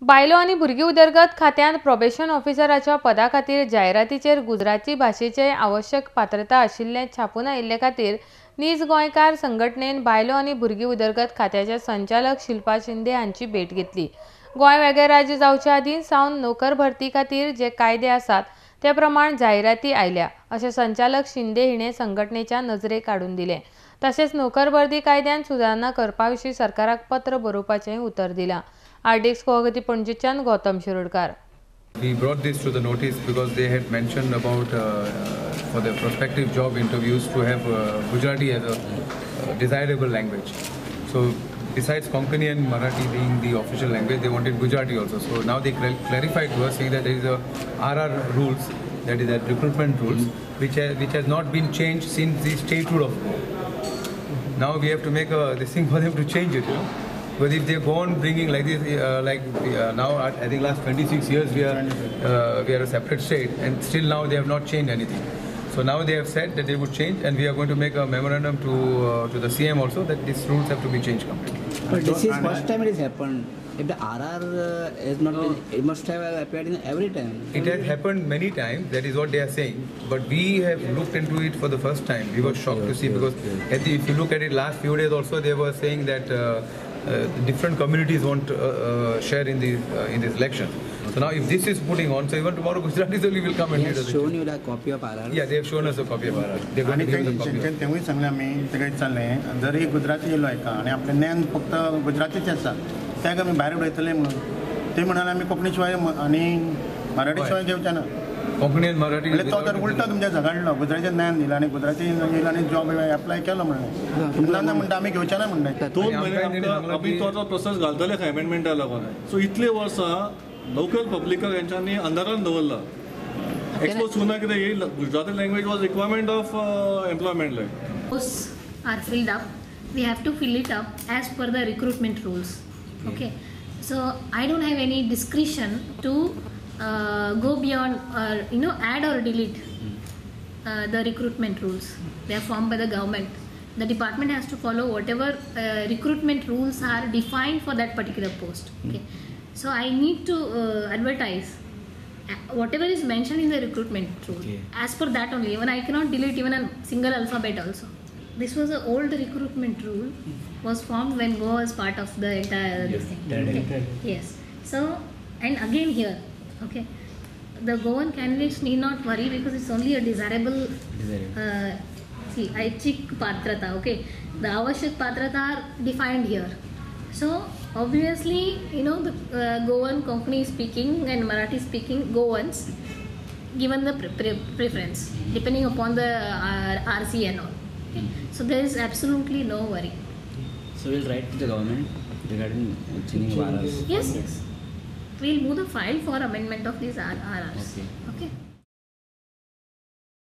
बायलो आनी भुरगीं उदरगत खात्यांत प्रोबेशन ऑफिसराच्या पदा खातीर जायरातीचेर गुजराती भाशेचे आवश्यक पात्रता आशिल्लें छापून आयिल्ले खातीर नीज गोंयकार संघटनेन बायलो आनी भुरगीं उदरगत खात्याचे संचालक शिल्पा शिंदे हांची भेट घेतली। गोंय वेगळें राज्य जावचे आदीं सावन नोकर भरती खातीर जे कायदे आसात ते प्रमाण जायराती आयल्या अशें संचालक शिंदे हिणें संघटनेच्या नजरेक हाडून दिलें। तशेंच नोकर भरती कायद्यात सुदारणा करपा विशीं सरकाराक पत्र बरोवपाचेंय उतर दिलां। आर्टिक्स कोहगती पणजेच्यान Gautam Shirodkar. We brought this to the notice because they had mentioned about for the prospective job interviews to have Gujarati as a desirable language. So besides Konkani and Marathi being the official language, they wanted Gujarati also. So now they clarified to us saying that there is a RR rules, that is that recruitment rules, which has not been changed since the statehood of Goa. Now we have to make this thing for them to change it, you know. But if they go on bringing like this, now I think last 26 years we are a separate state, and still now they have not changed anything. So now they have said that they would change, and we are going to make a memorandum to the CM also that these rules have to be changed completely. But this is first time it has happened. If the RR is not, it must have appeared in every time. It has happened many times. That is what they are saying. But we have looked into it for the first time. We were shocked to see because if you look at it last few days also, they were saying that different communities want share in this election. So now if this is putting on, so even tomorrow Gujaratis only will come and they have shown you the copy of RR. Yeah, they have shown us a copy of RR. They are going to give us a copy. तेवूय सांगलें आमी तेका विचारलें जर ही गुजराती येयलो हाका आनी आपलें ज्ञान फक्त गुजरातीचें आसा तेका आमी भायर उडयतले म्हणून ते म्हणाले आमी कोंकणी शिवाय आनी मराठी शिवाय घेवचे ना। कोंकणी आणि मराठी म्हणजे तो तर उलटो तुमच्या झगडलो गुजरातीचें ज्ञान दिलं आनी गुजराती येयलो आनी जॉब एप्लाय केलो म्हणलें ना म्हणटा आमी घेवचे ना म्हणटा 2 म्हयने आमी तो प्रोसेस घालतले खंय अमेंडमेंटा लागून सो इतले वर्सां लोकल पब्लिकाक हेंच्यांनी अंधारान दवरला एक्सपोज सुना कितें ही Gujarati language was requirement of employment लायक posts are filled up, we have to fill it up as per the recruitment rules. Okay, so I don't have any discretion to go beyond add or delete the recruitment rules. They are formed by the government. The department has to follow whatever recruitment rules are defined for that particular post. Okay, so I need to advertise whatever is mentioned in the recruitment rule as per that only. Even I cannot delete even a single alphabet also. This was an old recruitment rule, was formed when Goa was part of the entire this thing. Okay. Yes. So, and again here, okay, the Goan candidates need not worry because it's only a desirable. Aichik patrata. Okay, the avashyak patrata are defined here. So obviously, the Goan Konkani speaking and Marathi speaking Goans given the preference depending upon the RC and all. Okay? So there is absolutely no worry. So we'll write to the government regarding changing of RRs. Yes. We'll move the file for amendment of these RRs. Okay.